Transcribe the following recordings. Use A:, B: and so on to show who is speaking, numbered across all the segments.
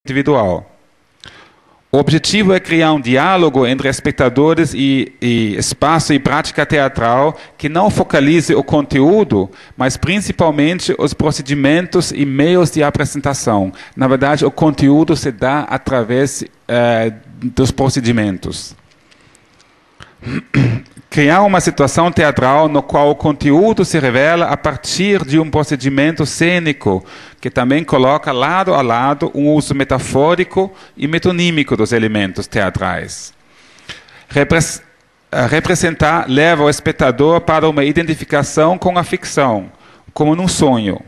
A: individual. O objetivo é criar um diálogo entre espectadores e espaço e prática teatral que não focalize o conteúdo, mas principalmente os procedimentos e meios de apresentação. Na verdade, o conteúdo se dá através dos procedimentos. Criar uma situação teatral no qual o conteúdo se revela a partir de um procedimento cênico, que também coloca lado a lado um uso metafórico e metonímico dos elementos teatrais. Representar leva o espectador para uma identificação com a ficção, como num sonho.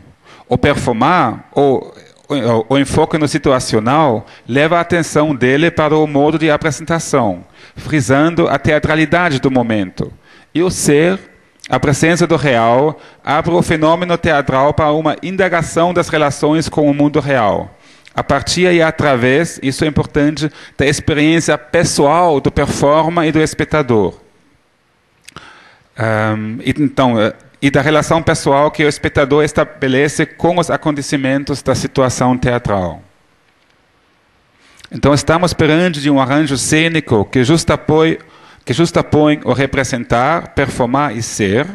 A: O performar, o enfoque no situacional, leva a atenção dele para o modo de apresentação, frisando a teatralidade do momento. E o ser, a presença do real, abre o fenômeno teatral para uma indagação das relações com o mundo real. A partir e através, isso é importante, da experiência pessoal do performer e do espectador. E da relação pessoal que o espectador estabelece com os acontecimentos da situação teatral. Então, estamos perante de um arranjo cênico que justapõe o representar, performar e ser,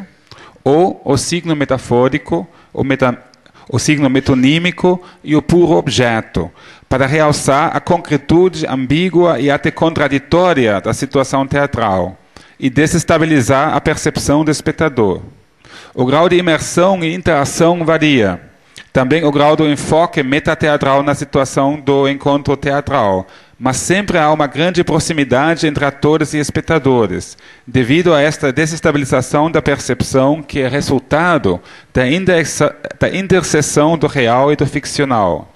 A: ou o signo metafórico, o signo metonímico e o puro objeto, para realçar a concretude ambígua e até contraditória da situação teatral, e desestabilizar a percepção do espectador. O grau de imersão e interação varia. Também o grau do enfoque metateatral na situação do encontro teatral. Mas sempre há uma grande proximidade entre atores e espectadores, devido a esta desestabilização da percepção que é resultado da interseção do real e do ficcional,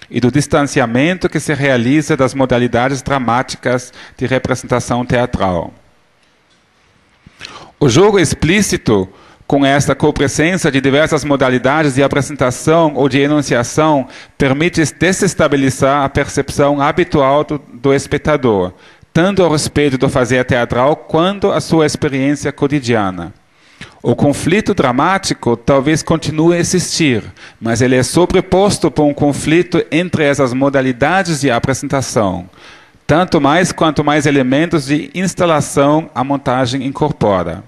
A: e do distanciamento que se realiza das modalidades dramáticas de representação teatral. O jogo explícito, com esta copresença de diversas modalidades de apresentação ou de enunciação, permite desestabilizar a percepção habitual do espectador, tanto a respeito do fazer teatral quanto a sua experiência cotidiana. O conflito dramático talvez continue a existir, mas ele é sobreposto por um conflito entre essas modalidades de apresentação, tanto mais quanto mais elementos de instalação a montagem incorpora.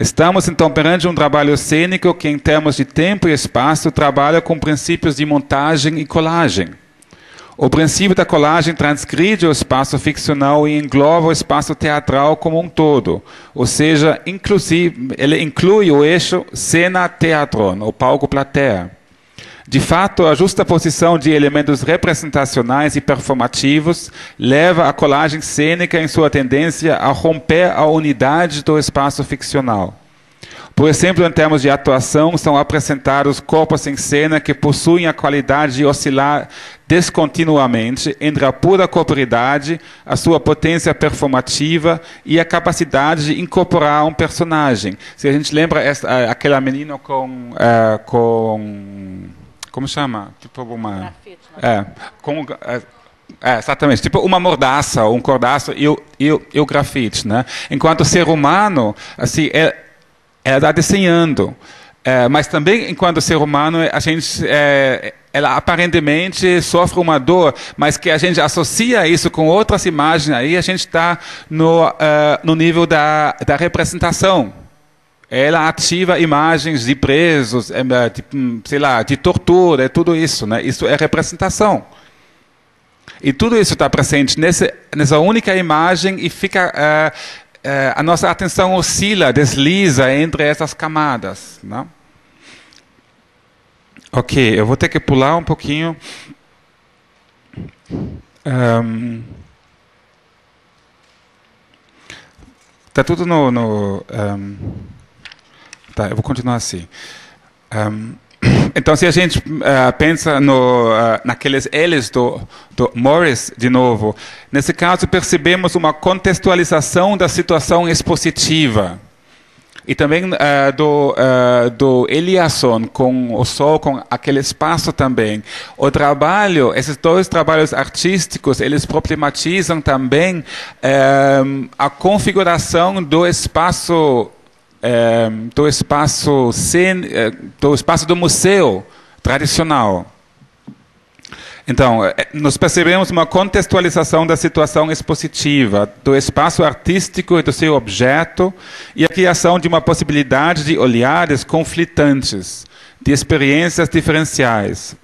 A: Estamos, então, perante um trabalho cênico que, em termos de tempo e espaço, trabalha com princípios de montagem e colagem. O princípio da colagem transgride o espaço ficcional e engloba o espaço teatral como um todo, ou seja, ele inclui o eixo cena-teatron, o palco-plateia. De fato, a justaposição de elementos representacionais e performativos leva a colagem cênica em sua tendência a romper a unidade do espaço ficcional. Por exemplo, em termos de atuação, são apresentados corpos em cena que possuem a qualidade de oscilar descontinuamente entre a pura corporeidade, a sua potência performativa e a capacidade de incorporar um personagem. Se a gente lembra aquela menina com como chama? Tipo uma... Grafite, exatamente, tipo uma mordaça, um cordaço e o grafite, né? Enquanto ser humano, assim, ela está desenhando, mas também enquanto ser humano, a gente, ela aparentemente sofre uma dor, mas que a gente associa isso com outras imagens, aí a gente está no nível da representação. Ela ativa imagens de presos, sei lá, de tortura, tudo isso, né? Isso é representação. E tudo isso está presente nessa única imagem e fica, a nossa atenção oscila, desliza entre essas camadas, né? Ok, eu vou ter que pular um pouquinho. Está tudo Tá, eu vou continuar assim. Então, se a gente pensa naqueles L's do Morris, de novo, nesse caso percebemos uma contextualização da situação expositiva. E também do Eliasson, com o sol, com aquele espaço também. O trabalho, esses dois trabalhos artísticos, eles problematizam também a configuração do espaço do museu tradicional. Então, nós percebemos uma contextualização da situação expositiva, do espaço artístico e do seu objeto, e a criação de uma possibilidade de olhares conflitantes, de experiências diferenciais.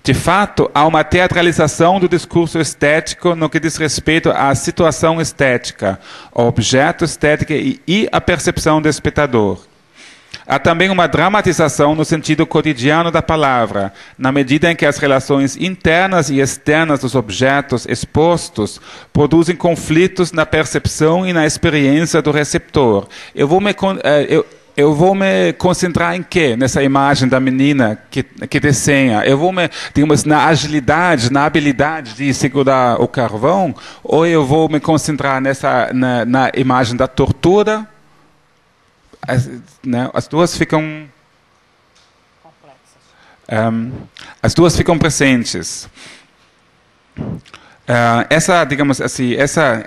A: De fato, há uma teatralização do discurso estético no que diz respeito à situação estética, ao objeto estético e à percepção do espectador. Há também uma dramatização no sentido cotidiano da palavra, na medida em que as relações internas e externas dos objetos expostos produzem conflitos na percepção e na experiência do receptor. Eu vou me concentrar em quê? Nessa imagem da menina que desenha. Eu vou digamos, na agilidade, na habilidade de segurar o carvão, ou eu vou me concentrar na imagem da tortura? As duas ficam complexas. As duas ficam presentes. Digamos assim, essa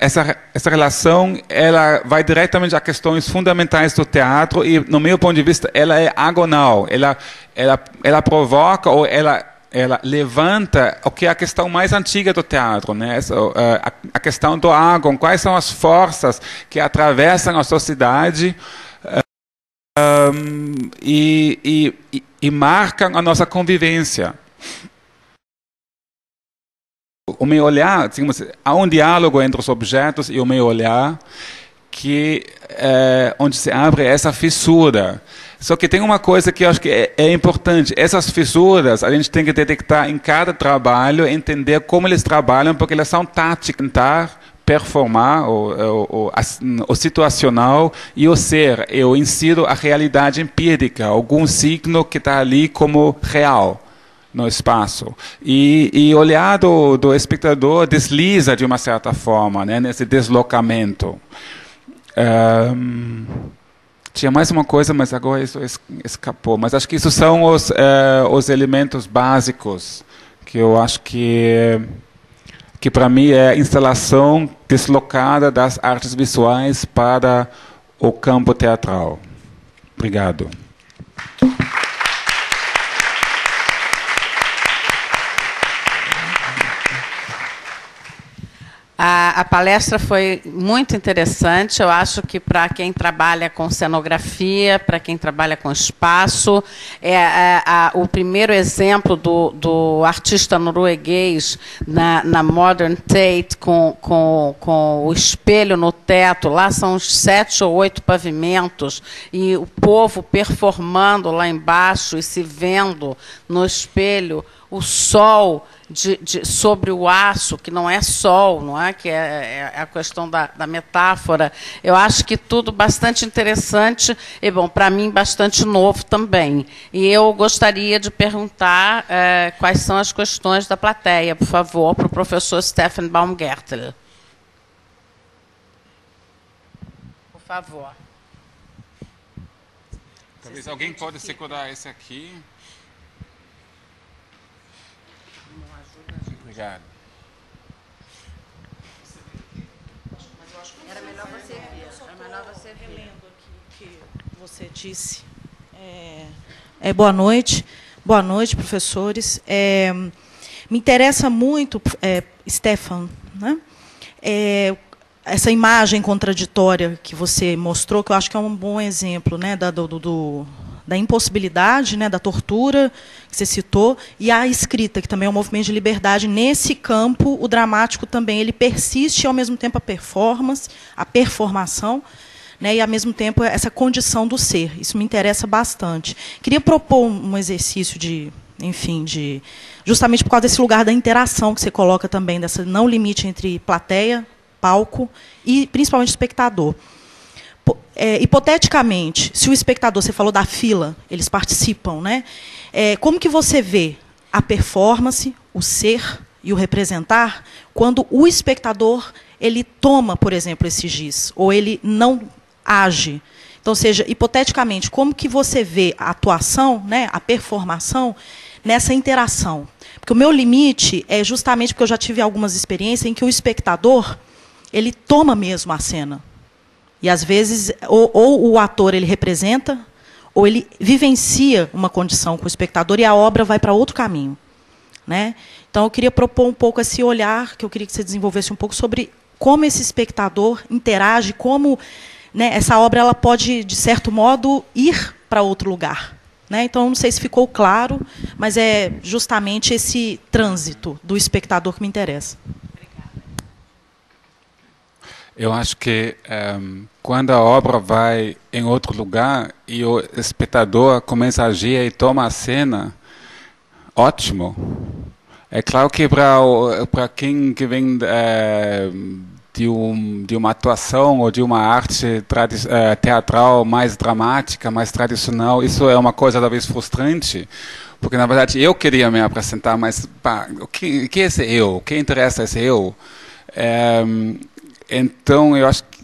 A: relação, ela vai diretamente a questões fundamentais do teatro e, no meu ponto de vista, ela é agonal. Ela provoca ou ela levanta o que é a questão mais antiga do teatro, né? A questão do agon. Quais são as forças que atravessam a sociedade e marcam a nossa convivência. O meu olhar, digamos, há um diálogo entre os objetos e o meu olhar onde se abre essa fissura. Só que tem uma coisa que eu acho que é importante. Essas fissuras a gente tem que detectar em cada trabalho, entender como eles trabalham, porque elas são táticas, tentar performar o situacional e o ser. Eu insiro a realidade empírica, algum signo que está ali como real no espaço. E o olhar do espectador desliza de uma certa forma, né, nesse deslocamento. Tinha mais uma coisa, mas agora isso escapou. Mas acho que isso são os elementos básicos que eu acho que para mim é a instalação deslocada das artes visuais para o campo teatral. Obrigado.
B: A palestra foi muito interessante. Eu acho que para quem trabalha com cenografia, para quem trabalha com espaço, o primeiro exemplo do artista norueguês na Modern Tate, com o espelho no teto, lá são uns 7 ou 8 pavimentos, e o povo performando lá embaixo e se vendo no espelho, o sol sobre o aço, que não é sol, não é? Que é a questão da metáfora. Eu acho que tudo bastante interessante e, bom, para mim, bastante novo também. E eu gostaria de perguntar quais são as questões da plateia, por favor, para o professor Stefan Baumgärtel. Por favor.
A: Talvez alguém pode segurar esse aqui. Obrigado.
B: Era melhor você ver. Era melhor você ver.
C: Relendo aqui o que você disse. Boa noite. Boa noite, professores. Me interessa muito, Stefan, né? Essa imagem contraditória que você mostrou, que eu acho que é um bom exemplo, né, da impossibilidade, né, da tortura, que você citou, e a escrita, que também é um movimento de liberdade. Nesse campo, o dramático também ele persiste, e, ao mesmo tempo, a performance, a performação, né, e, ao mesmo tempo, essa condição do ser. Isso me interessa bastante. Queria propor um exercício justamente por causa desse lugar da interação que você coloca também, dessa não limite entre plateia, palco e, principalmente, espectador. Hipoteticamente, se o espectador, você falou da fila, eles participam, né? Como que você vê a performance, o ser e o representar, quando o espectador ele toma, por exemplo, esse giz, ou ele não age? Então, seja, hipoteticamente, como que você vê a atuação, né, a performação, nessa interação? Porque o meu limite é justamente porque eu já tive algumas experiências em que o espectador ele toma mesmo a cena. E, às vezes, ou o ator ele representa, ou ele vivencia uma condição com o espectador e a obra vai para outro caminho, né? Então, Então, eu queria propor um pouco esse olhar, que eu queria que você desenvolvesse um pouco sobre como esse espectador interage, como, né, essa obra ela pode, de certo modo, ir para outro lugar. Né? Então, não sei se ficou claro, mas é justamente esse trânsito do espectador que me interessa.
A: Eu acho que quando a obra vai em outro lugar e o espectador começa a agir e toma a cena, ótimo. É claro que para quem que vem de uma atuação ou de uma arte teatral mais dramática, mais tradicional, isso é uma coisa talvez frustrante, porque na verdade eu queria me apresentar, mas pá, o que é esse eu? O que interessa esse eu? Então eu acho que